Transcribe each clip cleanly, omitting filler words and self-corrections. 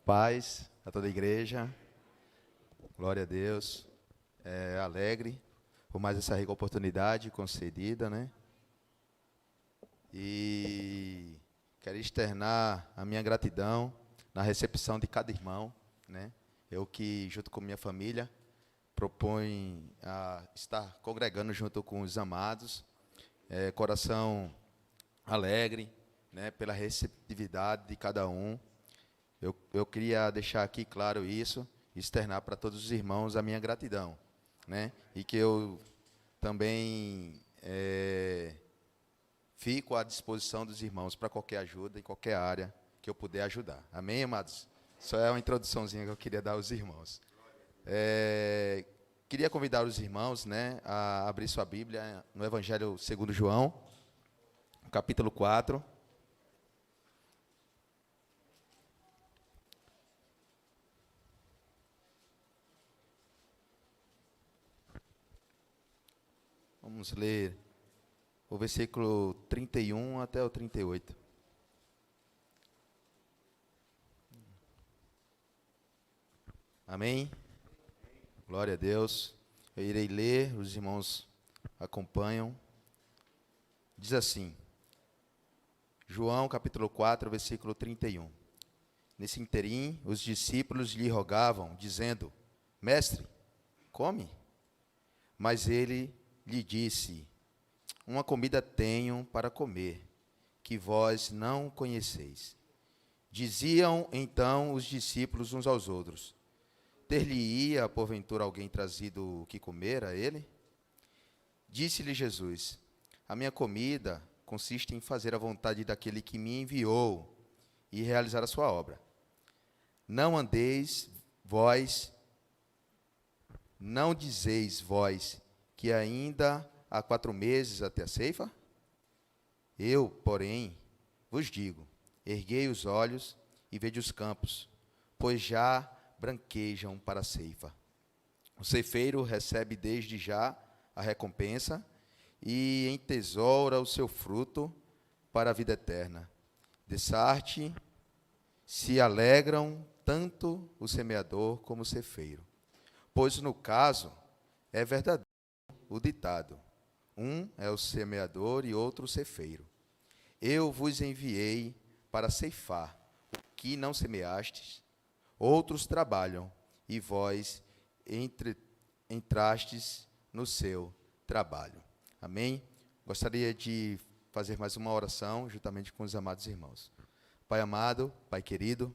Paz a toda a igreja, glória a Deus, alegre por mais essa rica oportunidade concedida, né? E quero externar a minha gratidão na recepção de cada irmão, né? Eu que, junto com minha família, proponho a estar congregando junto com os amados, coração alegre, né? Pela receptividade de cada um. Eu queria deixar aqui claro isso, externar para todos os irmãos a minha gratidão, né? E que eu também fico à disposição dos irmãos para qualquer ajuda, em qualquer área que eu puder ajudar. Amém, amados? Só é uma introduçãozinha que eu queria dar aos irmãos. Queria convidar os irmãos, né, a abrir sua Bíblia no Evangelho segundo João, capítulo 4. Vamos ler o versículo 31 até o 38. Amém? Glória a Deus. Eu irei ler, os irmãos acompanham. Diz assim, João capítulo 4, versículo 31. Nesse interim, os discípulos lhe rogavam, dizendo, Mestre, come. Mas ele lhe disse, uma comida tenho para comer, que vós não conheceis. Diziam então os discípulos uns aos outros, ter-lhe-ia, porventura, alguém trazido o que comer a ele? Disse-lhe Jesus, a minha comida consiste em fazer a vontade daquele que me enviou e realizar a sua obra. Não andeis vós, não dizeis vós, que ainda há 4 meses até a ceifa? Eu, porém, vos digo, erguei os olhos e vede os campos, pois já branquejam para a ceifa. O ceifeiro recebe desde já a recompensa e entesoura o seu fruto para a vida eterna. Dessarte se alegram tanto o semeador como o ceifeiro. Pois no caso é verdadeiro o ditado, um é o semeador e outro o ceifeiro. Eu vos enviei para ceifar o que não semeastes, outros trabalham, e vós entrastes no seu trabalho. Amém? Gostaria de fazer mais uma oração, juntamente com os amados irmãos. Pai amado, Pai querido,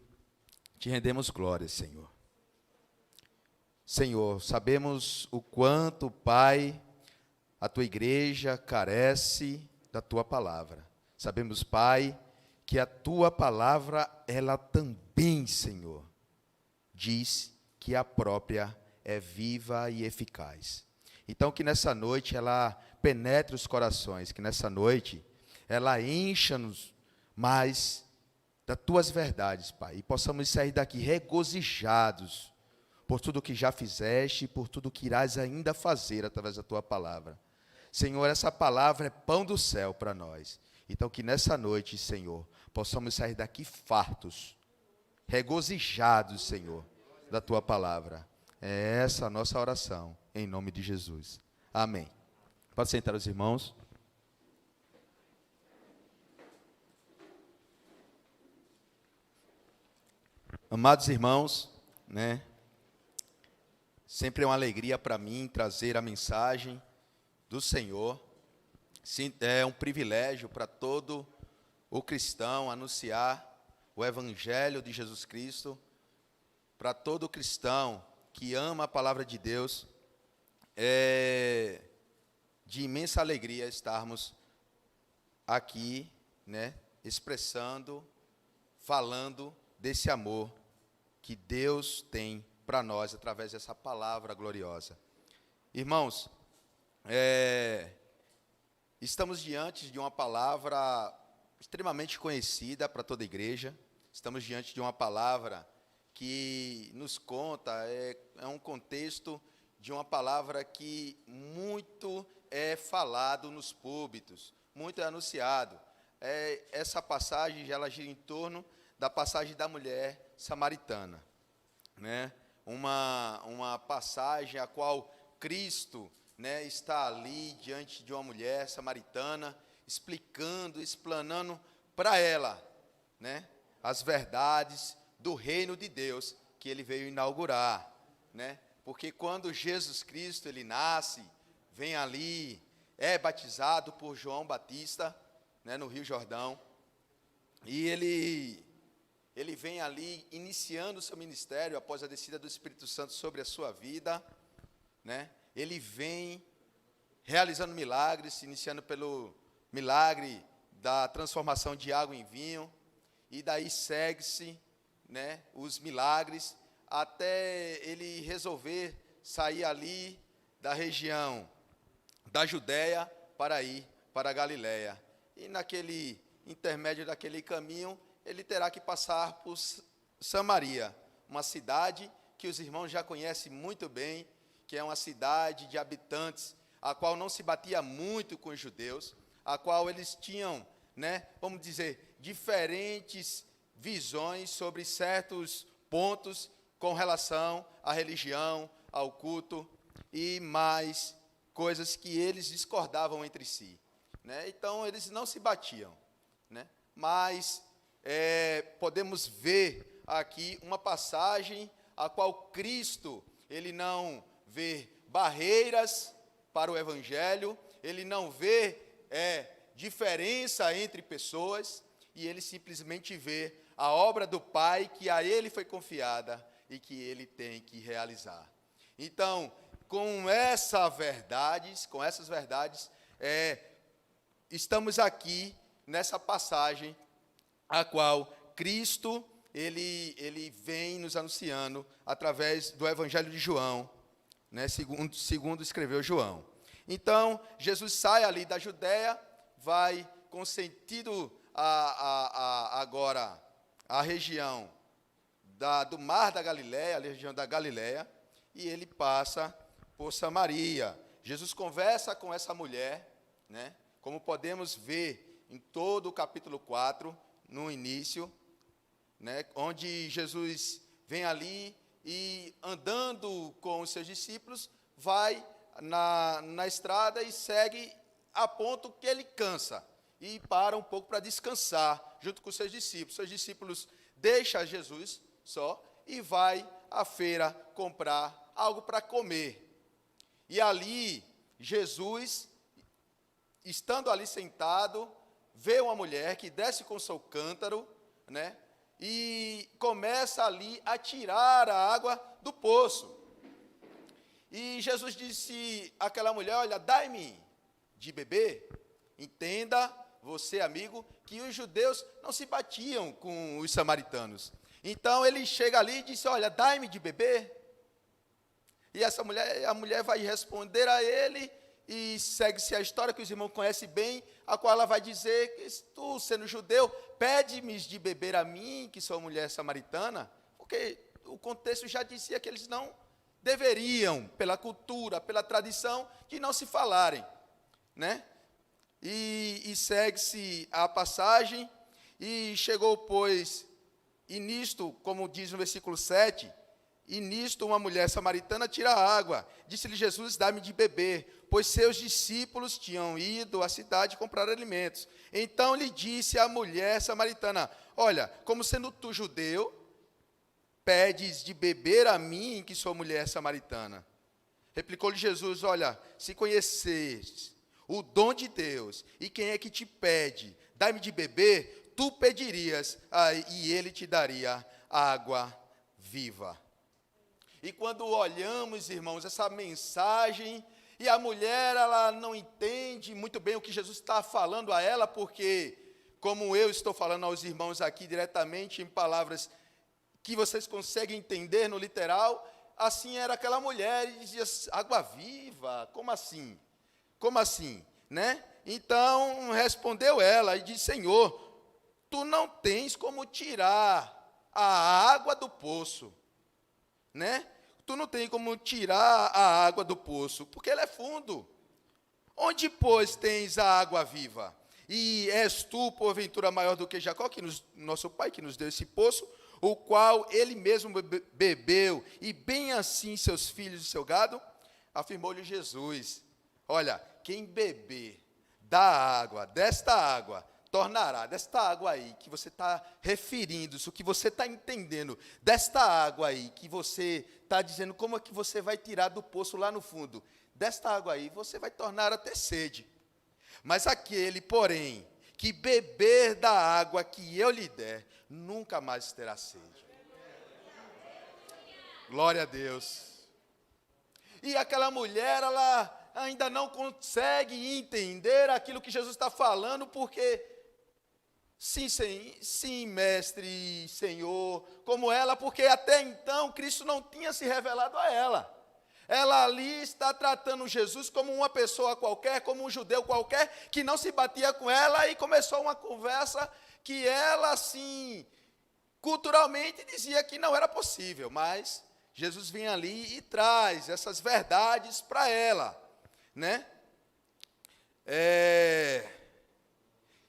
te rendemos glórias, Senhor. Senhor, sabemos o quanto, Pai, a tua igreja carece da tua palavra. Sabemos, Pai, que a tua palavra, ela também, Senhor, diz que a própria é viva e eficaz. Então, que nessa noite ela penetre os corações, que nessa noite ela encha-nos mais das tuas verdades, Pai, e possamos sair daqui regozijados por tudo que já fizeste e por tudo que irás ainda fazer através da tua palavra. Senhor, essa palavra é pão do céu para nós. Então, que nessa noite, Senhor, possamos sair daqui fartos, regozijados, Senhor, da tua palavra. É essa a nossa oração, em nome de Jesus. Amém. Pode sentar os irmãos. Amados irmãos, né? Sempre é uma alegria para mim trazer a mensagem do Senhor. Sim, é um privilégio para todo o cristão anunciar o Evangelho de Jesus Cristo. Para todo cristão que ama a palavra de Deus, é de imensa alegria estarmos aqui, né, expressando, falando desse amor que Deus tem para nós, através dessa palavra gloriosa. Irmãos, estamos diante de uma palavra extremamente conhecida para toda a igreja. Estamos diante de uma palavra que nos conta, é um contexto de uma palavra que muito é falado nos púlpitos, muito é anunciado. Essa passagem ela gira em torno da passagem da mulher samaritana, né? Uma passagem a qual Cristo, né, está ali diante de uma mulher samaritana, explanando para ela, né, as verdades do reino de Deus que ele veio inaugurar, né? Porque quando Jesus Cristo ele nasce, vem ali, é batizado por João Batista, né, no Rio Jordão, e ele vem ali iniciando o seu ministério após a descida do Espírito Santo sobre a sua vida, né? Ele vem realizando milagres, iniciando pelo milagre da transformação de água em vinho, e daí segue-se, né, os milagres, até ele resolver sair ali da região da Judéia para ir para a Galiléia. E naquele intermédio daquele caminho, ele terá que passar por Samaria, uma cidade que os irmãos já conhecem muito bem, que é uma cidade de habitantes, a qual não se batia muito com os judeus, a qual eles tinham, né, vamos dizer, diferentes visões sobre certos pontos com relação à religião, ao culto e mais coisas que eles discordavam entre si, né? Então eles não se batiam, né? Mas podemos ver aqui uma passagem a qual Cristo ele não vê barreiras para o evangelho, ele não vê diferença entre pessoas, e ele simplesmente vê a obra do Pai que a ele foi confiada e que ele tem que realizar. Então, com essas verdades, estamos aqui nessa passagem a qual Cristo ele vem nos anunciando através do Evangelho de João, né, segundo escreveu João. Então, Jesus sai ali da Judéia, vai com sentido agora a região do Mar da Galiléia, a região da Galiléia, e ele passa por Samaria. Jesus conversa com essa mulher, né, como podemos ver em todo o capítulo 4, no início, né, onde Jesus vem ali e, andando com os seus discípulos, vai na estrada e segue a ponto que ele cansa e para um pouco para descansar junto com os seus discípulos. Seus discípulos deixam Jesus só e vai à feira comprar algo para comer. E ali, Jesus, estando ali sentado, vê uma mulher que desce com seu cântaro, né, e começa ali a tirar a água do poço. E Jesus disse àquela mulher: olha, dai-me de beber. Entenda, você amigo, que os judeus não se batiam com os samaritanos. Então ele chega ali e disse: olha, dai-me de beber. E a mulher vai responder a ele, e segue-se a história que os irmãos conhecem bem, a qual ela vai dizer que tu, sendo judeu, pede-me de beber a mim, que sou mulher samaritana, porque o contexto já dizia que eles não deveriam, pela cultura, pela tradição, de não se falarem, né? E segue-se a passagem, e chegou, pois, e nisto, como diz no versículo 7, e nisto uma mulher samaritana tira água. Disse-lhe Jesus: dá-me de beber, pois seus discípulos tinham ido à cidade comprar alimentos. Então lhe disse a mulher samaritana: olha, como sendo tu judeu, pedes de beber a mim, que sou mulher samaritana. Replicou-lhe Jesus: olha, se conheceres o dom de Deus, e quem é que te pede, dá-me de beber, tu pedirias, e ele te daria água viva. E quando olhamos, irmãos, essa mensagem, e a mulher, ela não entende muito bem o que Jesus está falando a ela, porque, como eu estou falando aos irmãos aqui diretamente, em palavras que vocês conseguem entender no literal, assim era aquela mulher, e dizia: água viva, como assim? Como assim? Né? Então, respondeu ela e disse: Senhor, tu não tens como tirar a água do poço, né? Tu não tem como tirar a água do poço, porque ele é fundo. Onde, pois, tens a água viva? E és tu, porventura, maior do que Jacó, nosso pai, que nos deu esse poço, o qual ele mesmo bebeu, e bem assim seus filhos e seu gado? Afirmou-lhe Jesus: olha, quem beber da água, desta água, tornará, desta água aí, que você está referindo, o que você está entendendo, desta água aí, que você está dizendo, como é que você vai tirar do poço lá no fundo? Desta água aí, você vai tornar a ter sede. Mas aquele, porém, que beber da água que eu lhe der, nunca mais terá sede. Glória a Deus. E aquela mulher, ela ainda não consegue entender aquilo que Jesus está falando, porque, sim, mestre, Senhor, como ela, porque até então Cristo não tinha se revelado a ela. Ela ali está tratando Jesus como uma pessoa qualquer, como um judeu qualquer, que não se batia com ela, e começou uma conversa que ela, assim, culturalmente dizia que não era possível, mas Jesus vem ali e traz essas verdades para ela, né?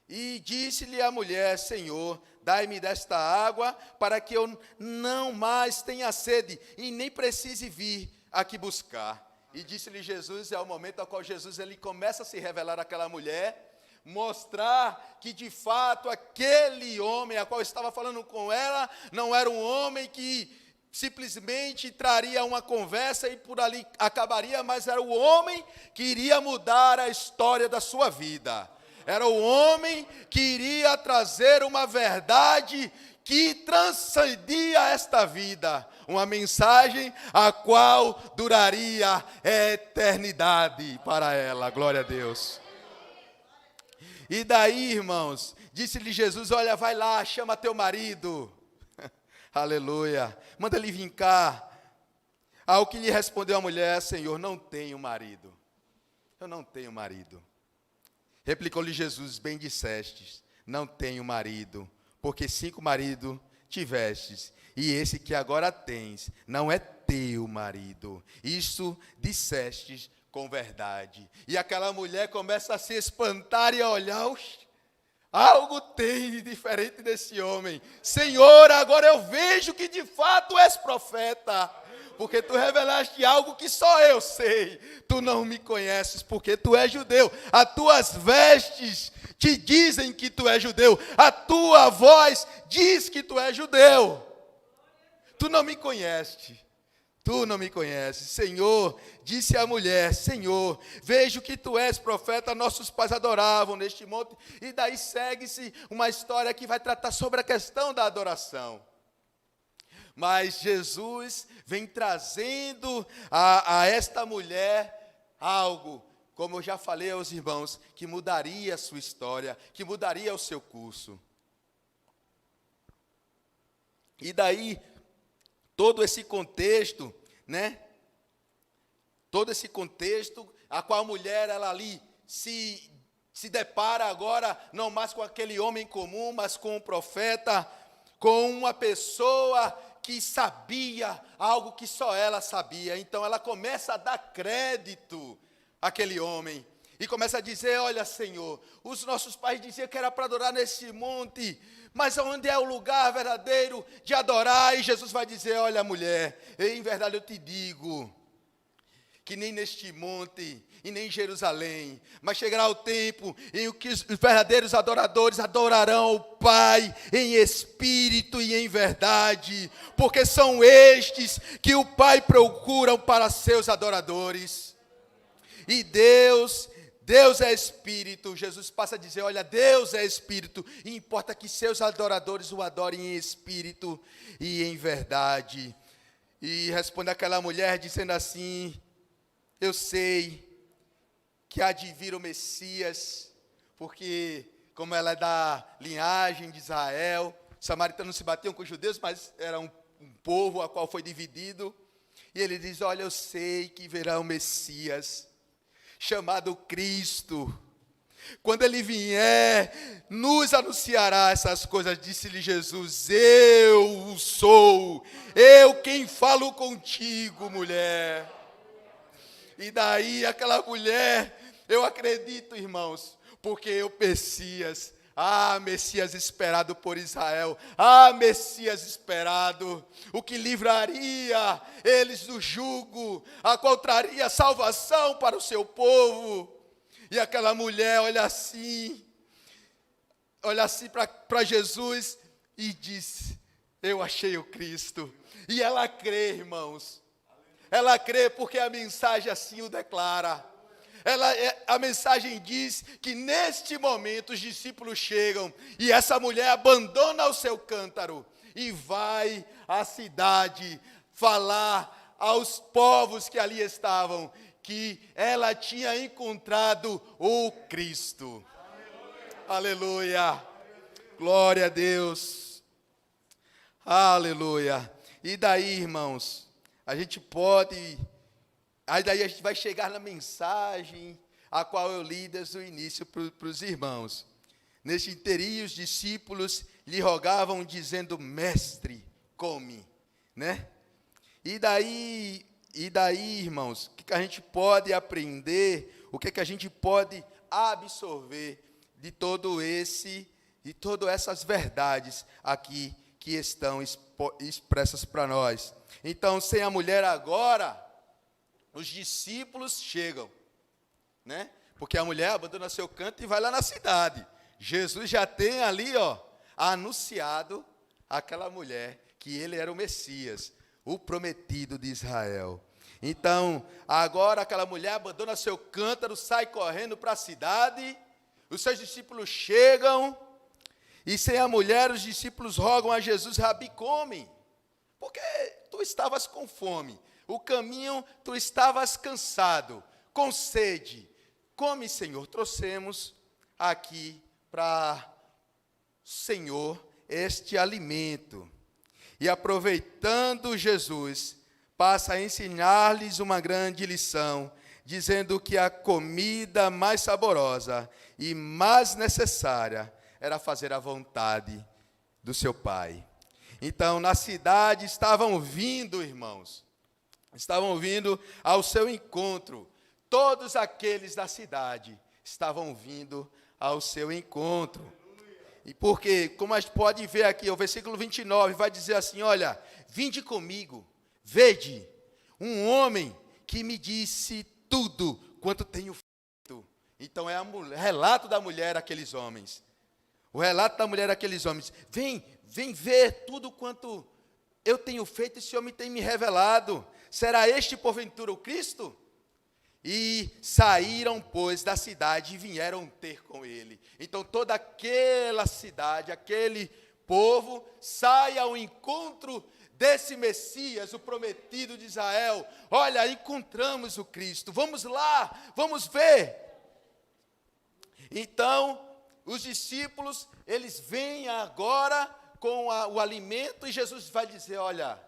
E disse-lhe a mulher: Senhor, dai-me desta água, para que eu não mais tenha sede, e nem precise vir aqui buscar. E disse-lhe Jesus, é o momento ao qual Jesus ele começa a se revelar àquela mulher, mostrar que de fato aquele homem a qual estava falando com ela, não era um homem que simplesmente traria uma conversa e por ali acabaria, mas era o homem que iria mudar a história da sua vida. Era o homem que iria trazer uma verdade que transcendia esta vida, uma mensagem a qual duraria eternidade para ela, glória a Deus. E daí, irmãos, disse-lhe Jesus: olha, vai lá, chama teu marido, aleluia, manda ele vir cá. Ao que lhe respondeu a mulher: Senhor, não tenho marido, eu não tenho marido. Replicou-lhe Jesus: bem dissestes, não tenho marido, porque 5 maridos tivestes, e esse que agora tens não é teu marido. Isso dissestes com verdade. E aquela mulher começa a se espantar e a olhar: algo tem de diferente desse homem. Senhor, agora eu vejo que de fato és profeta, porque tu revelaste algo que só eu sei. Tu não me conheces, porque tu és judeu. As tuas vestes te dizem que tu és judeu. A tua voz diz que tu és judeu. Tu não me conheces. Tu não me conheces. Senhor, disse a mulher: Senhor, vejo que tu és profeta. Nossos pais adoravam neste monte. E daí segue-se uma história que vai tratar sobre a questão da adoração. Mas Jesus vem trazendo a esta mulher algo, como eu já falei aos irmãos, que mudaria a sua história, que mudaria o seu curso. E daí, todo esse contexto, né? Todo esse contexto, a qual a mulher, ela ali se depara agora, não mais com aquele homem comum, mas com um profeta, com uma pessoa que sabia algo que só ela sabia. Então ela começa a dar crédito àquele homem e começa a dizer: olha, Senhor, os nossos pais diziam que era para adorar nesse monte, mas onde é o lugar verdadeiro de adorar? E Jesus vai dizer: olha, mulher, em verdade eu te digo que nem neste monte e nem em Jerusalém, mas chegará o tempo em que os verdadeiros adoradores adorarão o Pai em espírito e em verdade, porque são estes que o Pai procura para seus adoradores. E Deus é espírito. Jesus passa a dizer: olha, Deus é espírito, e importa que seus adoradores o adorem em espírito e em verdade. E responde aquela mulher dizendo assim: eu sei que há de vir o Messias, porque como ela é da linhagem de Israel, os samaritanos se batiam com os judeus, mas era um povo a qual foi dividido. E ele diz: olha, eu sei que virá o Messias, chamado Cristo. Quando ele vier, nos anunciará essas coisas. Disse-lhe Jesus: eu sou, eu quem falo contigo, mulher. E daí aquela mulher, eu acredito, irmãos, porque o Messias, Messias esperado por Israel, Messias esperado, o que livraria eles do jugo, a qual traria salvação para o seu povo. E aquela mulher olha assim para Jesus e diz: eu achei o Cristo. E ela crê, irmãos. Ela crê porque a mensagem assim o declara. A mensagem diz que neste momento os discípulos chegam e essa mulher abandona o seu cântaro e vai à cidade falar aos povos que ali estavam que ela tinha encontrado o Cristo. Aleluia. Glória a Deus. Aleluia. E daí, irmãos, a gente pode... Aí daí a gente vai chegar na mensagem a qual eu li desde o início para os irmãos. Neste interim, os discípulos lhe rogavam, dizendo: mestre, come, né? E daí, irmãos, o que a gente pode aprender, o que a gente pode absorver de de todas essas verdades aqui que estão expressas para nós. Então, sem a mulher agora, os discípulos chegam, né? Porque a mulher abandona seu canto e vai lá na cidade. Jesus já tem ali, anunciado àquela mulher que ele era o Messias, o prometido de Israel. Então, agora aquela mulher abandona seu cântaro, sai correndo para a cidade, os seus discípulos chegam, e sem a mulher, os discípulos rogam a Jesus: Rabi, come, porque tu estavas com fome. O caminho, tu estavas cansado, com sede. Come, Senhor. Trouxemos aqui para o Senhor este alimento. E aproveitando Jesus, passa a ensinar-lhes uma grande lição, dizendo que a comida mais saborosa e mais necessária era fazer a vontade do seu Pai. Então, na cidade estavam vindo, irmãos, estavam vindo ao seu encontro. Todos aqueles da cidade estavam vindo ao seu encontro. E porque, como a gente pode ver aqui, o versículo 29 vai dizer assim: olha, vinde comigo, vede, um homem que me disse tudo quanto tenho feito. Então é o relato da mulher àqueles homens. O relato da mulher àqueles homens. Vem ver tudo quanto eu tenho feito, esse homem tem me revelado. Será este, porventura, o Cristo? E saíram, pois, da cidade e vieram ter com ele. Então, toda aquela cidade, aquele povo, sai ao encontro desse Messias, o prometido de Israel. Olha, encontramos o Cristo, vamos lá, vamos ver. Então, os discípulos, eles vêm agora com o alimento, e Jesus vai dizer: olha,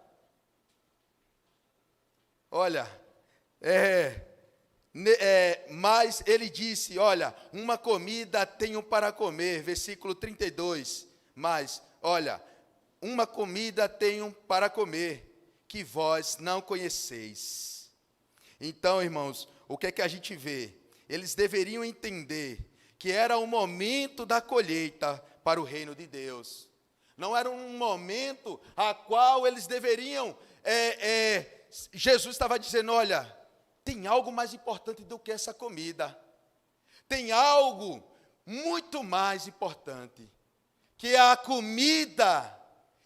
mas ele disse: olha, uma comida tenho para comer, versículo 32, mas, olha, uma comida tenho para comer, que vós não conheceis. Então, irmãos, o que é que a gente vê? Eles deveriam entender que era o momento da colheita para o reino de Deus. Não era um momento a qual eles deveriam... Jesus estava dizendo: olha, tem algo mais importante do que essa comida. Tem algo muito mais importante, que a comida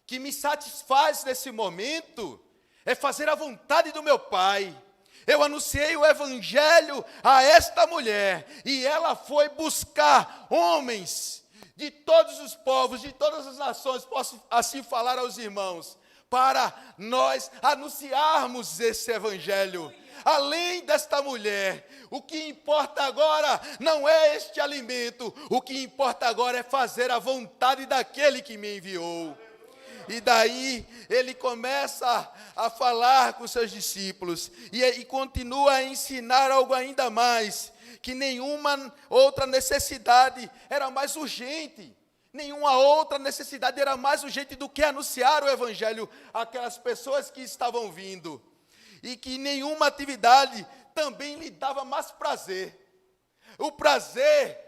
que me satisfaz nesse momento é fazer a vontade do meu Pai. Eu anunciei o Evangelho a esta mulher, e ela foi buscar homens de todos os povos, de todas as nações, posso assim falar aos irmãos, para nós anunciarmos esse Evangelho. Além desta mulher, o que importa agora não é este alimento, o que importa agora é fazer a vontade daquele que me enviou. E daí ele começa a falar com seus discípulos e continua a ensinar algo ainda mais, que nenhuma outra necessidade era mais urgente. Nenhuma outra necessidade era mais urgente do que anunciar o Evangelho àquelas pessoas que estavam vindo. E que nenhuma atividade também lhe dava mais prazer. O prazer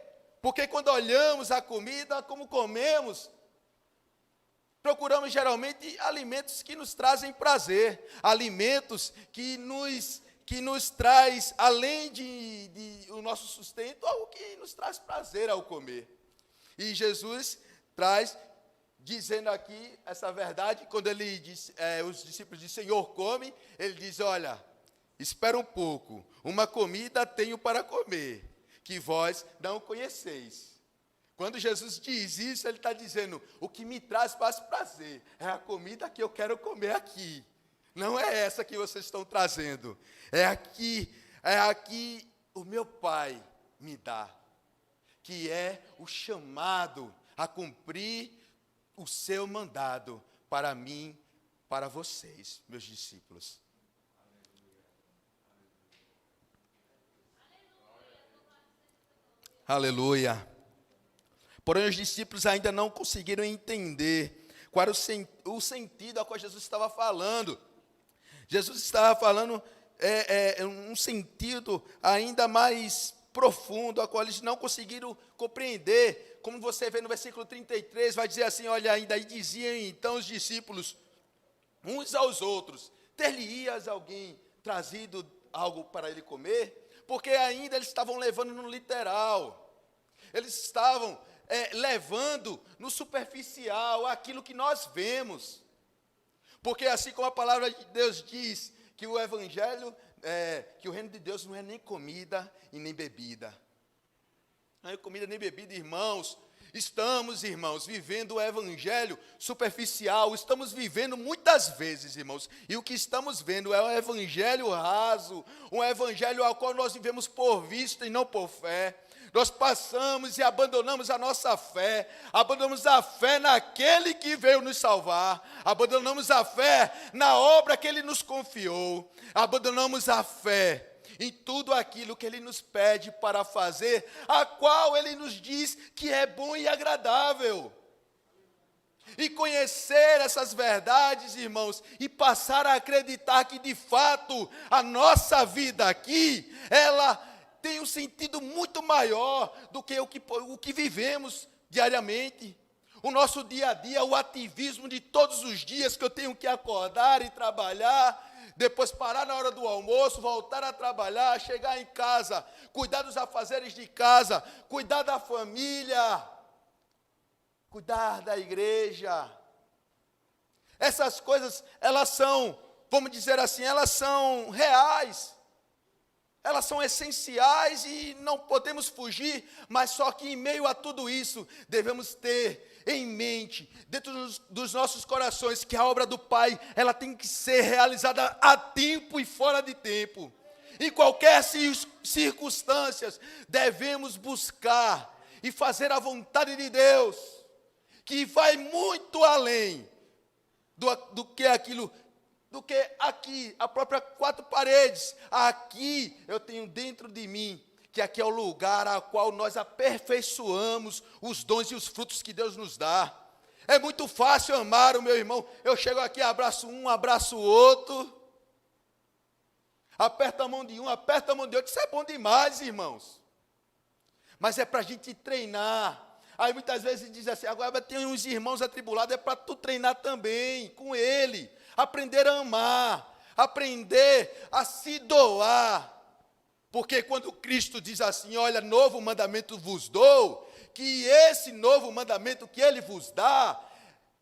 Porque quando olhamos a comida, como comemos, procuramos geralmente alimentos que nos trazem prazer, alimentos que nos traz, além de o nosso sustento, algo que nos traz prazer ao comer. E Jesus traz, dizendo aqui essa verdade, quando ele diz, os discípulos dizem, Senhor, come, ele diz, olha, espera um pouco, uma comida tenho para comer, que vós não conheceis. Quando Jesus diz isso, ele está dizendo, o que me traz prazer é a comida que eu quero comer aqui. Não é essa que vocês estão trazendo. É aqui o meu Pai me dá, que é o chamado a cumprir o seu mandado para mim, para vocês, meus discípulos. Aleluia. Porém, os discípulos ainda não conseguiram entender qual era o sentido a qual Jesus estava falando. Jesus estava falando um sentido ainda mais profundo, a qual eles não conseguiram compreender. Como você vê no versículo 33, vai dizer assim, olha, ainda aí diziam então os discípulos, uns aos outros, ter-lhe-ias alguém trazido algo para ele comer? Porque ainda eles estavam levando no literal, eles estavam levando no superficial aquilo que nós vemos. Porque assim como a palavra de Deus diz que o evangelho, que o reino de Deus não é nem comida e nem bebida. Não é comida nem bebida, irmãos. Estamos, irmãos, vivendo o evangelho superficial. Estamos vivendo muitas vezes, irmãos. E o que estamos vendo é um evangelho raso. Um evangelho ao qual nós vivemos por vista e não por fé. Nós passamos e abandonamos a nossa fé, abandonamos a fé naquele que veio nos salvar, abandonamos a fé na obra que Ele nos confiou, abandonamos a fé em tudo aquilo que Ele nos pede para fazer, a qual Ele nos diz que é bom e agradável. E conhecer essas verdades, irmãos, e passar a acreditar que de fato a nossa vida aqui, ela tem um sentido muito maior do que o que vivemos diariamente. O nosso dia a dia, o ativismo de todos os dias que eu tenho que acordar e trabalhar, depois parar na hora do almoço, voltar a trabalhar, chegar em casa, cuidar dos afazeres de casa, cuidar da família, cuidar da igreja. Essas coisas, elas são, vamos dizer assim, elas são reais. Elas são essenciais e não podemos fugir, mas só que em meio a tudo isso, devemos ter em mente, dentro dos nossos corações, que a obra do Pai, ela tem que ser realizada a tempo e fora de tempo. Em qualquer circunstâncias, devemos buscar e fazer a vontade de Deus, que vai muito além do que aquilo, do que aqui, a própria quatro paredes. Aqui eu tenho dentro de mim, que aqui é o lugar a qual nós aperfeiçoamos os dons e os frutos que Deus nos dá. É muito fácil amar o meu irmão. Eu chego aqui, abraço um, abraço o outro. Aperta a mão de um, aperta a mão de outro. Isso é bom demais, irmãos. Mas é para a gente treinar. Aí muitas vezes diz assim, agora tem uns irmãos atribulados, é para tu treinar também com ele. Aprender a amar, aprender a se doar. Porque quando Cristo diz assim, olha, novo mandamento vos dou, que esse novo mandamento que Ele vos dá,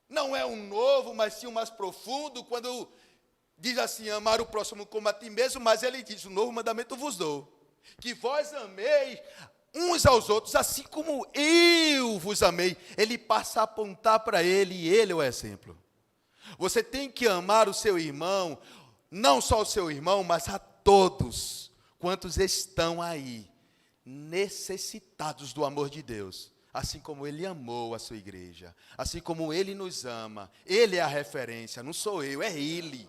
não é um novo, mas sim um mais profundo, quando diz assim, amar o próximo como a ti mesmo, mas Ele diz, o novo mandamento vos dou, que vós ameis uns aos outros, assim como eu vos amei. Ele passa a apontar para Ele, e Ele é o exemplo. Você tem que amar o seu irmão, não só o seu irmão, mas a todos quantos estão aí, necessitados do amor de Deus, assim como Ele amou a sua igreja, assim como Ele nos ama. Ele é a referência, não sou eu, é Ele.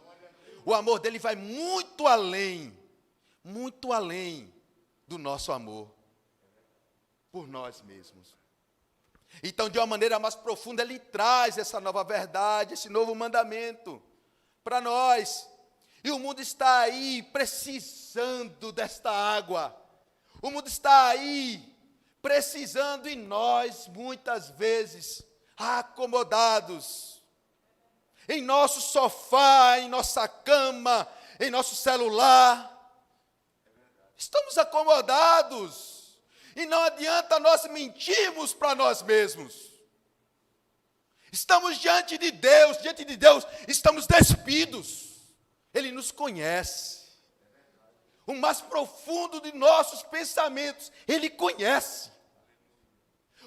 O amor dele vai muito além do nosso amor por nós mesmos. Então, de uma maneira mais profunda, Ele traz essa nova verdade, esse novo mandamento para nós. E o mundo está aí precisando desta água. O mundo está aí precisando e nós, muitas vezes, acomodados, em nosso sofá, em nossa cama, em nosso celular, estamos acomodados, e não adianta nós mentirmos para nós mesmos. Estamos diante de Deus estamos despidos. Ele nos conhece. O mais profundo de nossos pensamentos, Ele conhece.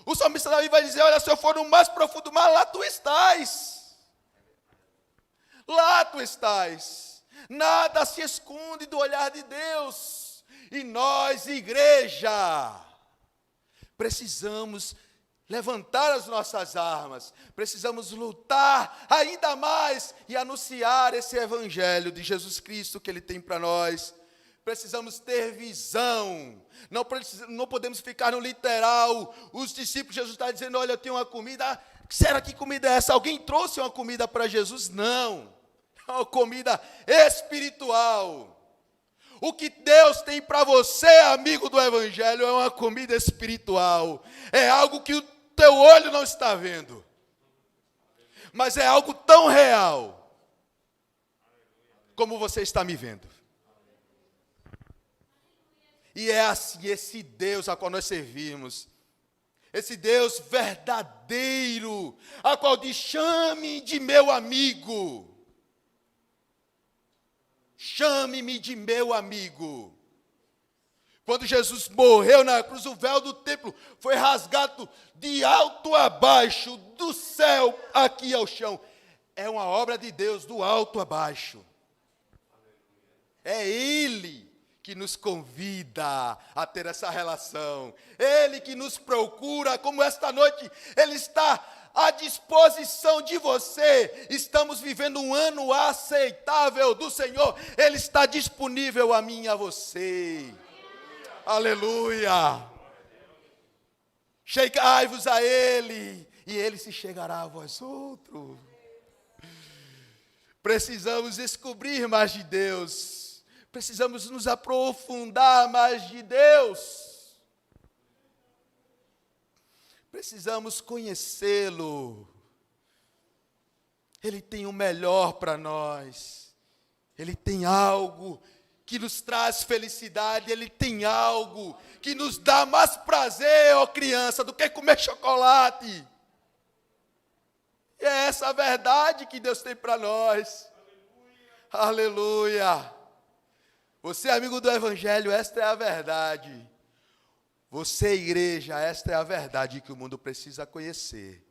O salmista Davi vai dizer, olha, se eu for no mais profundo do mar, lá tu estás. Lá tu estás. Nada se esconde do olhar de Deus. E nós, igreja, precisamos levantar as nossas armas, precisamos lutar ainda mais e anunciar esse evangelho de Jesus Cristo que Ele tem para nós. Precisamos ter visão, não podemos ficar no literal. Os discípulos, Jesus está dizendo, olha, eu tenho uma comida, será que comida é essa? Alguém trouxe uma comida para Jesus? Não, é uma comida espiritual. O que Deus tem para você, amigo do Evangelho, é uma comida espiritual. É algo que o teu olho não está vendo, mas é algo tão real como você está me vendo. E é assim, esse Deus a qual nós servimos, esse Deus verdadeiro, a qual diz, chame de meu amigo. Chame-me de meu amigo. Quando Jesus morreu na cruz, o véu do templo foi rasgado de alto a baixo, do céu aqui ao chão. É uma obra de Deus, do alto a baixo. É Ele que nos convida a ter essa relação. Ele que nos procura, como esta noite, Ele está à disposição de você. Estamos vivendo um ano aceitável do Senhor. Ele está disponível a mim e a você. Aleluia. Chegai-vos a Ele, e Ele se chegará a vós outros. Precisamos descobrir mais de Deus. Precisamos nos aprofundar mais de Deus. Precisamos conhecê-lo. Ele tem o melhor para nós. Ele tem algo que nos traz felicidade. Ele tem algo que nos dá mais prazer, ó criança, do que comer chocolate. E é essa a verdade que Deus tem para nós. Aleluia. Aleluia. Você, amigo do Evangelho, esta é a verdade. Você, igreja, esta é a verdade que o mundo precisa conhecer.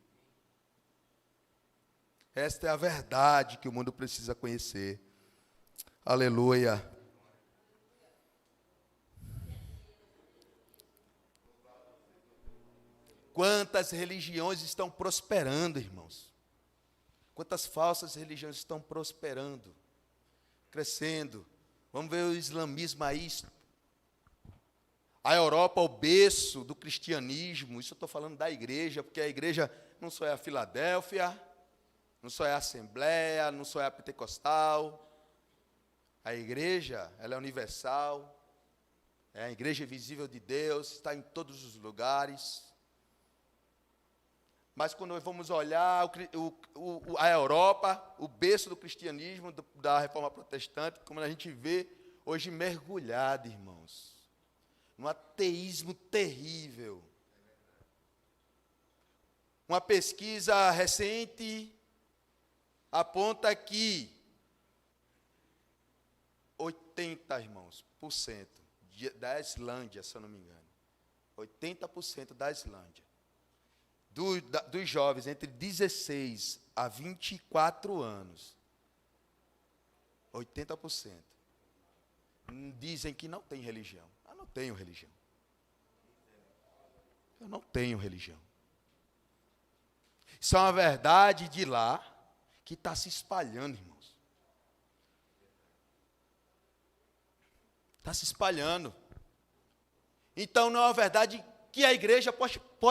Esta é a verdade que o mundo precisa conhecer. Aleluia. Quantas religiões estão prosperando, irmãos? Quantas falsas religiões estão prosperando, crescendo? Vamos ver o islamismo aí. A Europa, o berço do cristianismo. Isso eu estou falando da igreja, porque a igreja não só é a Filadélfia, não só é a Assembleia, não só é a Pentecostal. A igreja, ela é universal. É a igreja visível de Deus, está em todos os lugares. Mas quando nós vamos olhar a Europa, o berço do cristianismo, da reforma protestante, como a gente vê hoje mergulhado, irmãos, num ateísmo terrível. Uma pesquisa recente aponta que 80, irmãos, por cento da Islândia, se eu não me engano, 80% da Islândia, dos jovens entre 16 a 24 anos, 80%, dizem que não tem religião. Eu não tenho religião. Eu não tenho religião. Isso é uma verdade de lá que está se espalhando, irmãos. Está se espalhando. Então não é uma verdade que a igreja pode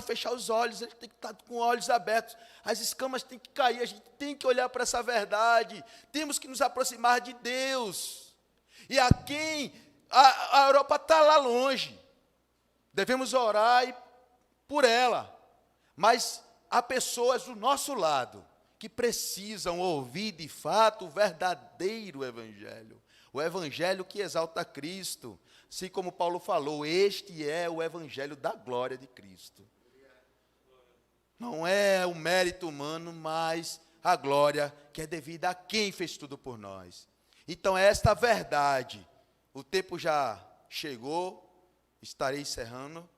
fechar os olhos, a gente tem que estar com olhos abertos, as escamas têm que cair, a gente tem que olhar para essa verdade, temos que nos aproximar de Deus. E a Europa está lá longe, Devemos orar por ela, mas há pessoas do nosso lado que precisam ouvir de fato o verdadeiro evangelho, o evangelho que exalta Cristo, assim como Paulo falou, este é o evangelho da glória de Cristo. Não é o mérito humano, mas a glória que é devida a quem fez tudo por nós. Então, é esta verdade. O tempo já chegou, estarei encerrando,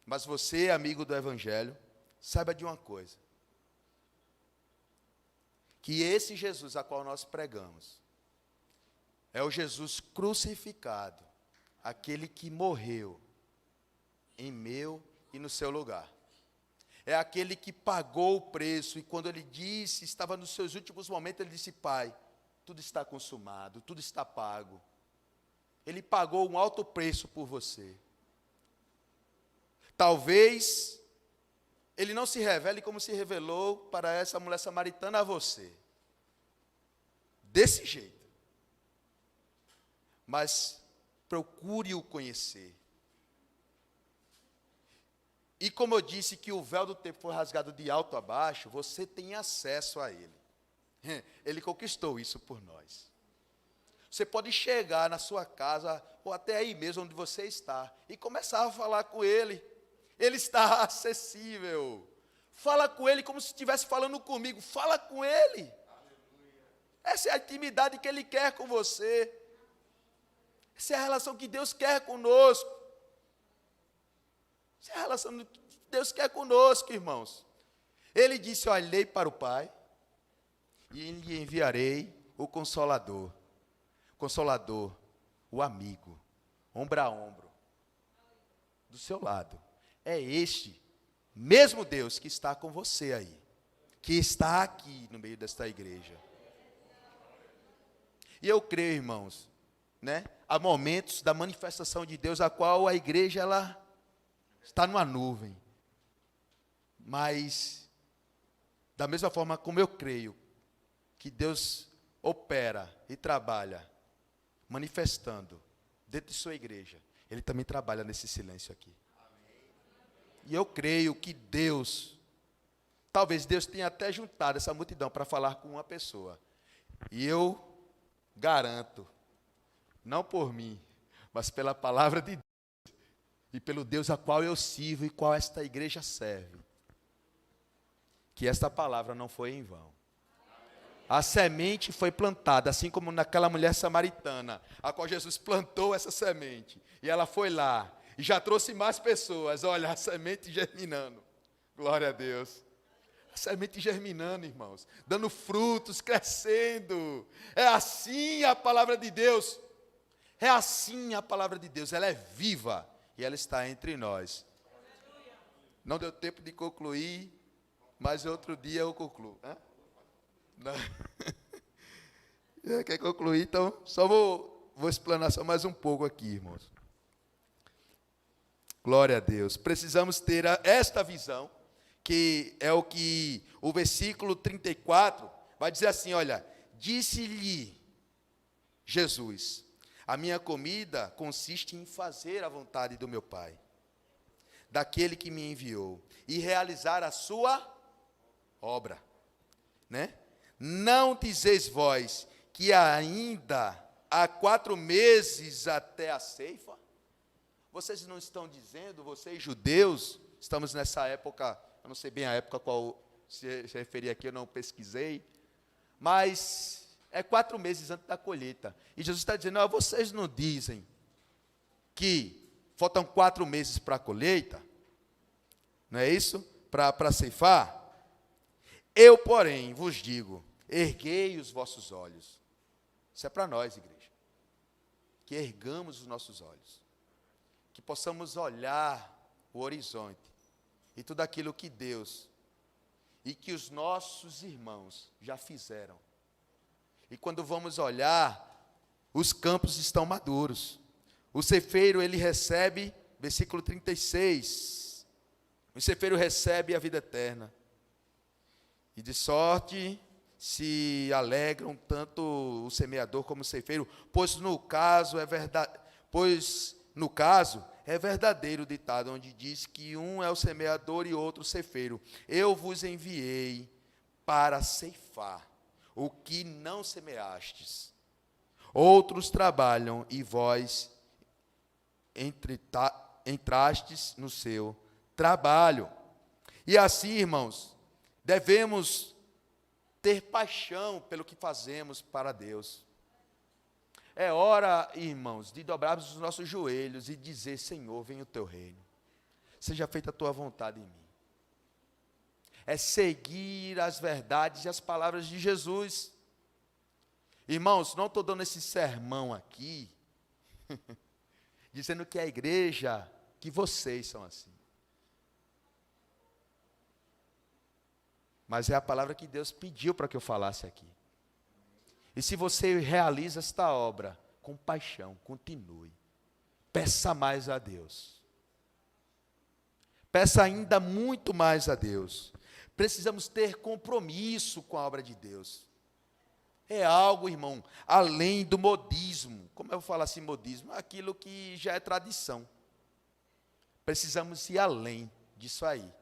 mas você, amigo do evangelho, saiba de uma coisa, que esse Jesus a qual nós pregamos é o Jesus crucificado, aquele que morreu em meu e no seu lugar. É aquele que pagou o preço, e quando ele disse, estava nos seus últimos momentos, ele disse: Pai, tudo está consumado, tudo está pago. Ele pagou um alto preço por você. Talvez ele não se revele como se revelou para essa mulher samaritana a você. Desse jeito. Mas procure o conhecer. E como eu disse que o véu do tempo foi rasgado de alto a baixo, você tem acesso a ele. Ele conquistou isso por nós. Você pode chegar na sua casa, ou até aí mesmo onde você está, e começar a falar com ele. Ele está acessível. Fala com ele como se estivesse falando comigo. Fala com ele. Essa é a intimidade que ele quer com você. Essa é a relação que Deus quer conosco. Essa é a relação que Deus quer conosco, irmãos. Ele disse: olhei para o Pai e lhe enviarei o Consolador. Consolador, o amigo, ombro a ombro, do seu lado. É este mesmo Deus que está com você aí, que está aqui no meio desta igreja. E eu creio, irmãos, há momentos da manifestação de Deus, a qual a igreja ela está numa nuvem. Mas, da mesma forma como eu creio que Deus opera e trabalha, manifestando dentro de sua igreja, Ele também trabalha nesse silêncio aqui. E eu creio que talvez Deus tenha até juntado essa multidão para falar com uma pessoa. E eu garanto, não por mim, mas pela palavra de Deus, e pelo Deus a qual eu sirvo e qual esta igreja serve, que esta palavra não foi em vão. A semente foi plantada, assim como naquela mulher samaritana, a qual Jesus plantou essa semente, e ela foi lá, e já trouxe mais pessoas. Olha, a semente germinando. Glória a Deus. A semente germinando, irmãos. Dando frutos, crescendo. É assim a palavra de Deus. É assim a palavra de Deus. Ela é viva. E ela está entre nós. Não deu tempo de concluir, mas outro dia eu concluo. Não. Quer concluir? Então, só vou explanar só mais um pouco aqui, irmãos. Glória a Deus. Precisamos ter esta visão, que é o que o versículo 34 vai dizer assim, olha, disse-lhe Jesus, a minha comida consiste em fazer a vontade do meu Pai, daquele que me enviou, e realizar a sua obra. Não dizeis vós que ainda há 4 meses até a ceifa? Vocês não estão dizendo, vocês judeus, estamos nessa época, eu não sei bem a época a qual se referia aqui, eu não pesquisei, mas é 4 meses antes da colheita. E Jesus está dizendo, vocês não dizem que faltam 4 meses para a colheita? Não é isso? Para ceifar? Eu, porém, vos digo, erguei os vossos olhos. Isso é para nós, igreja. Que ergamos os nossos olhos. Que possamos olhar o horizonte e tudo aquilo que Deus e que os nossos irmãos já fizeram. E quando vamos olhar, os campos estão maduros. O cefeiro, ele recebe, versículo 36, o cefeiro recebe a vida eterna. E de sorte se alegram tanto o semeador como o cefeiro, pois no caso é verdadeiro o ditado onde diz que um é o semeador e outro o ceifeiro. Eu vos enviei para ceifar o que não semeastes. Outros trabalham e vós entrastes no seu trabalho. E assim, irmãos, devemos ter paixão pelo que fazemos para Deus. É hora, irmãos, de dobrarmos os nossos joelhos e dizer: Senhor, venha o teu reino. Seja feita a tua vontade em mim. É seguir as verdades e as palavras de Jesus. Irmãos, não estou dando esse sermão aqui, dizendo que a igreja, que vocês são assim. Mas é a palavra que Deus pediu para que eu falasse aqui. E se você realiza esta obra com paixão, continue. Peça mais a Deus. Peça ainda muito mais a Deus. Precisamos ter compromisso com a obra de Deus. É algo, irmão, além do modismo. Como eu falo assim, modismo? Aquilo que já é tradição. Precisamos ir além disso aí.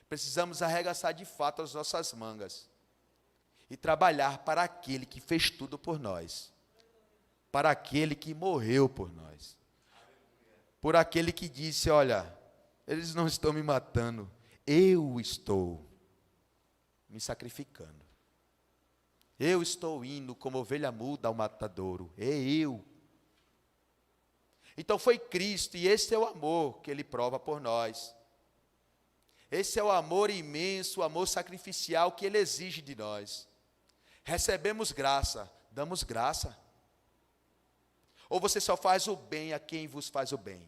Precisamos arregaçar de fato as nossas mangas e trabalhar para aquele que fez tudo por nós, para aquele que morreu por nós, por aquele que disse: olha, eles não estão me matando, eu estou me sacrificando, eu estou indo como ovelha muda ao matadouro, é eu. Então foi Cristo, e esse é o amor que Ele prova por nós. Esse é o amor imenso, o amor sacrificial que Ele exige de nós. Recebemos graça, damos graça. Ou você só faz o bem a quem vos faz o bem?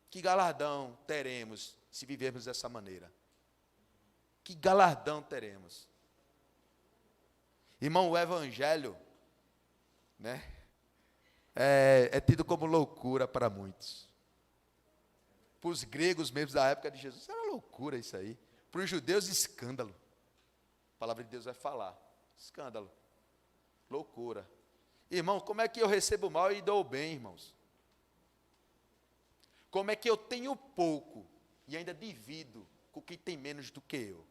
Que galardão teremos se vivermos dessa maneira? Que galardão teremos? Irmão, o evangelho, né, é tido como loucura para muitos. Para os gregos mesmo da época de Jesus, era loucura isso aí. Para os judeus, escândalo. A palavra de Deus vai falar. Escândalo. Loucura. Irmão, como é que eu recebo mal e dou bem, irmãos? Como é que eu tenho pouco e ainda divido com quem tem menos do que eu?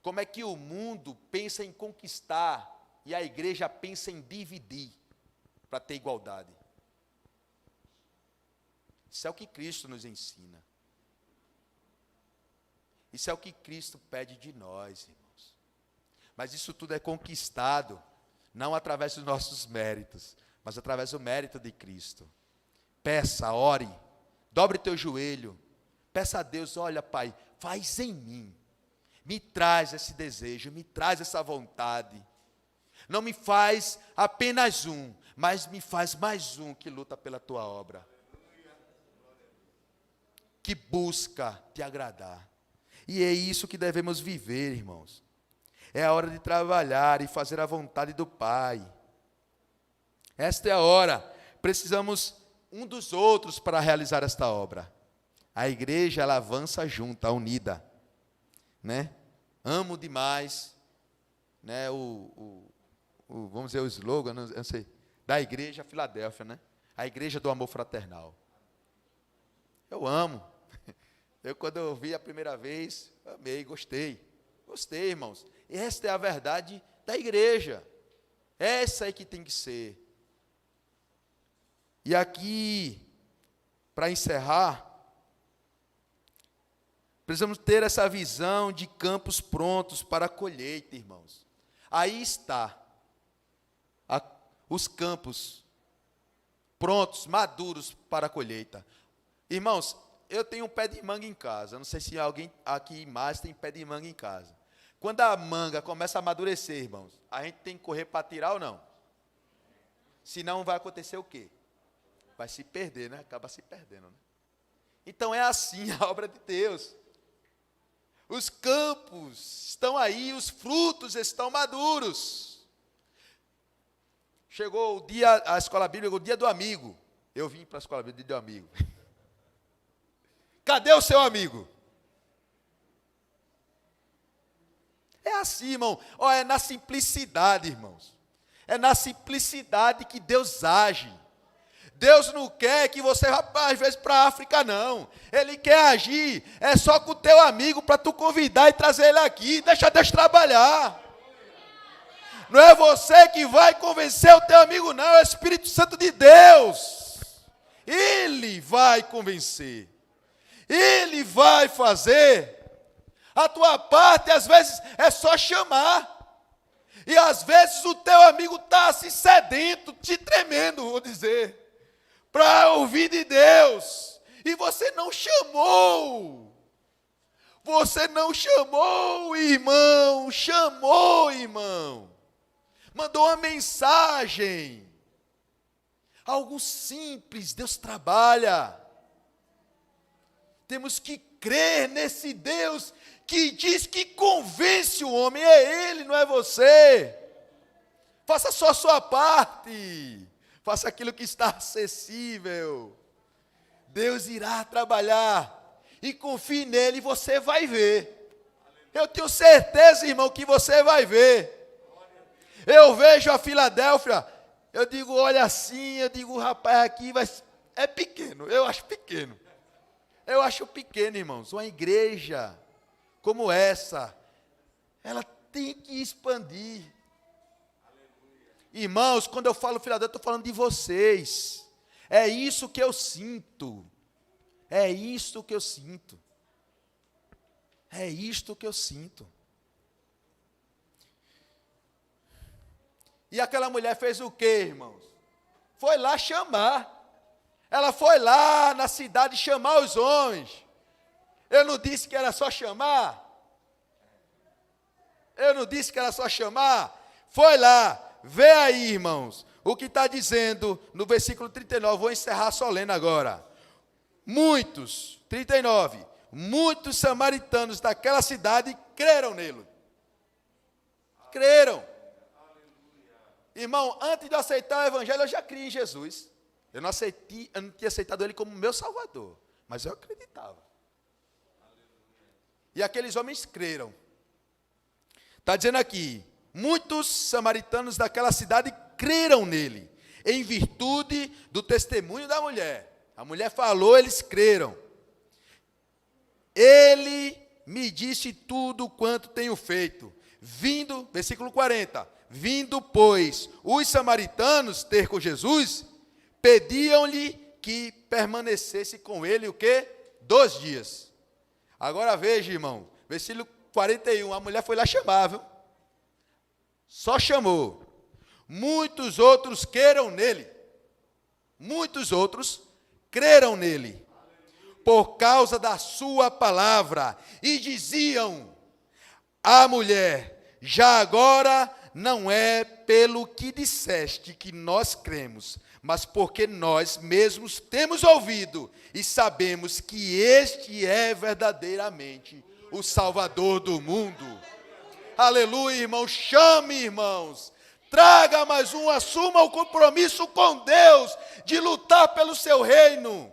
Como é que o mundo pensa em conquistar e a igreja pensa em dividir para ter igualdade? Isso é o que Cristo nos ensina. Isso é o que Cristo pede de nós, irmãos. Mas isso tudo é conquistado, não através dos nossos méritos, mas através do mérito de Cristo. Peça, ore, dobre teu joelho, peça a Deus: olha, Pai, faz em mim, me traz esse desejo, me traz essa vontade. Não me faz apenas um, mas me faz mais um que luta pela tua obra, que busca te agradar. E é isso que devemos viver, irmãos. É a hora de trabalhar e fazer a vontade do Pai. Esta é a hora. Precisamos um dos outros para realizar esta obra. A igreja, ela avança junta, unida, né? Amo demais, né? Vamos dizer o slogan, não sei, da igreja Filadélfia, né? A igreja do amor fraternal. Eu amo. Eu, quando eu vi a primeira vez, amei, gostei. Gostei, irmãos. Esta é a verdade da igreja. Essa é que tem que ser. E aqui, para encerrar, precisamos ter essa visão de campos prontos para a colheita, irmãos. Aí está os campos prontos, maduros para a colheita. Irmãos, eu tenho um pé de manga em casa. Não sei se alguém aqui mais tem pé de manga em casa. Quando a manga começa a amadurecer, irmãos, a gente tem que correr para tirar ou não? Senão vai acontecer o quê? Vai se perder, né? Acaba se perdendo, né? Então é assim a obra de Deus. Os campos estão aí, os frutos estão maduros. Chegou o dia, a escola bíblica, o dia do amigo. Eu vim para a escola bíblica, dia do amigo. Cadê o seu amigo? É assim, irmão. É na simplicidade, irmãos. É na simplicidade que Deus age. Deus não quer que você vá, às vezes, para a África, não. Ele quer agir, é só com o teu amigo, para tu convidar e trazer ele aqui. Deixa Deus trabalhar. Não é você que vai convencer o teu amigo, não. É o Espírito Santo de Deus. Ele vai convencer. Ele vai fazer. A tua parte, às vezes, é só chamar. E às vezes o teu amigo está assim sedento, te tremendo, vou dizer, para ouvir de Deus. E você não chamou. Você não chamou, irmão. Chamou, irmão. Mandou uma mensagem. Algo simples, Deus trabalha. Temos que crer nesse Deus que diz que convence o homem. É Ele, não é você. Faça só a sua parte. Faça aquilo que está acessível. Deus irá trabalhar. E confie nele e você vai ver. Eu tenho certeza, irmão, que você vai ver. Eu vejo a Filadélfia. Eu digo, olha assim, eu digo, rapaz, aqui é pequeno. Eu acho pequeno. Eu acho pequeno, irmãos. Uma igreja como essa, ela tem que expandir. Irmãos, quando eu falo Filadélfia, eu estou falando de vocês. É isso que eu sinto. É isto que eu sinto. É isto que eu sinto. E aquela mulher fez o quê, irmãos? Foi lá chamar. Ela foi lá na cidade chamar os homens. Eu não disse que era só chamar? Eu não disse que era só chamar? Foi lá. Vê aí, irmãos, o que está dizendo no versículo 39. Vou encerrar só lendo agora. Muitos, 39, muitos samaritanos daquela cidade creram nele. Creram. Irmão, antes de eu aceitar o evangelho, eu já criei em Jesus. Eu não tinha aceitado ele como meu salvador, mas eu acreditava. E aqueles homens creram. Está dizendo aqui, muitos samaritanos daquela cidade creram nele, em virtude do testemunho da mulher. A mulher falou, eles creram. Ele me disse tudo quanto tenho feito. Vindo, versículo 40, vindo, pois, os samaritanos ter com Jesus, pediam-lhe que permanecesse com ele o quê? 2 dias. Agora veja, irmão, versículo 41, a mulher foi lá chamar, viu? Só chamou. Muitos outros creram nele. Muitos outros creram nele. Por causa da sua palavra. E diziam, a mulher, já agora não é pelo que disseste que nós cremos, mas porque nós mesmos temos ouvido e sabemos que este é verdadeiramente o Salvador do mundo. Aleluia, irmãos. Chame, irmãos. Traga mais um, assuma o compromisso com Deus de lutar pelo seu reino.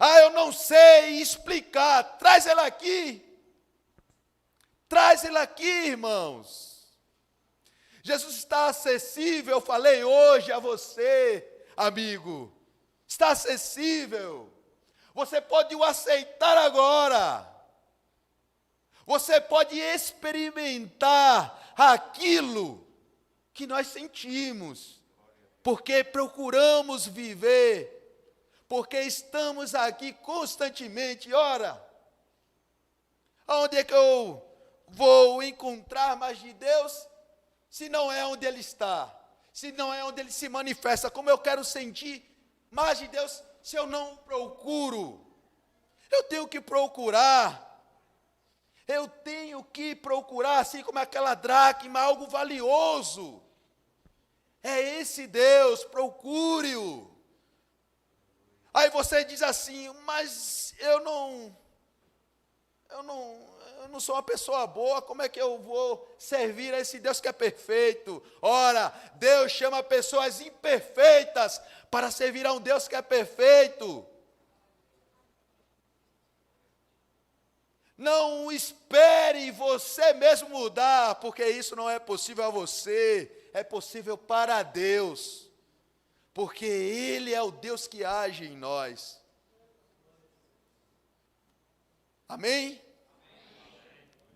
Ah, eu não sei explicar. Traz ela aqui. Traz ela aqui, irmãos. Jesus está acessível, eu falei hoje a você, amigo. Está acessível. Você pode o aceitar agora. Você pode experimentar aquilo que nós sentimos, porque procuramos viver, porque estamos aqui constantemente. Ora, aonde é que eu vou encontrar mais de Deus, se não é onde Ele está, se não é onde Ele se manifesta? Como eu quero sentir mais de Deus se eu não procuro? Eu tenho que procurar. Eu tenho que procurar, assim como aquela dracma, algo valioso. É esse Deus, procure-o. Aí você diz assim, mas eu não sou uma pessoa boa, como é que eu vou servir a esse Deus que é perfeito? Ora, Deus chama pessoas imperfeitas para servir a um Deus que é perfeito. Não espere você mesmo mudar, porque isso não é possível a você. é possível para Deus, porque Ele é o Deus que age em nós. Amém?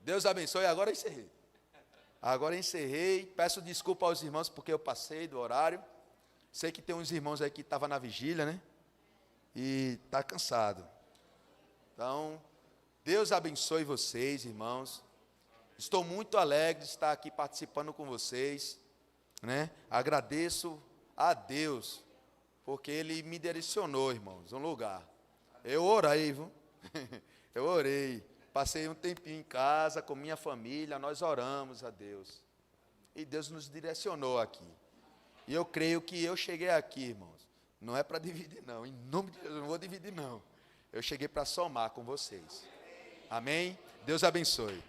Deus abençoe. Agora eu encerrei. Peço desculpa aos irmãos porque eu passei do horário. Sei que tem uns irmãos aí que estavam na vigília, né? E está cansado. Então, Deus abençoe vocês, irmãos. Estou muito alegre de estar aqui participando com vocês, né? Agradeço a Deus, porque Ele me direcionou, irmãos, um lugar. Eu orei, viu? Eu orei. Passei um tempinho em casa com minha família, nós oramos a Deus. E Deus nos direcionou aqui. E eu creio que eu cheguei aqui, irmãos. Não é para dividir, não. Em nome de Deus, eu não vou dividir, não. Eu cheguei para somar com vocês. Amém? Deus abençoe.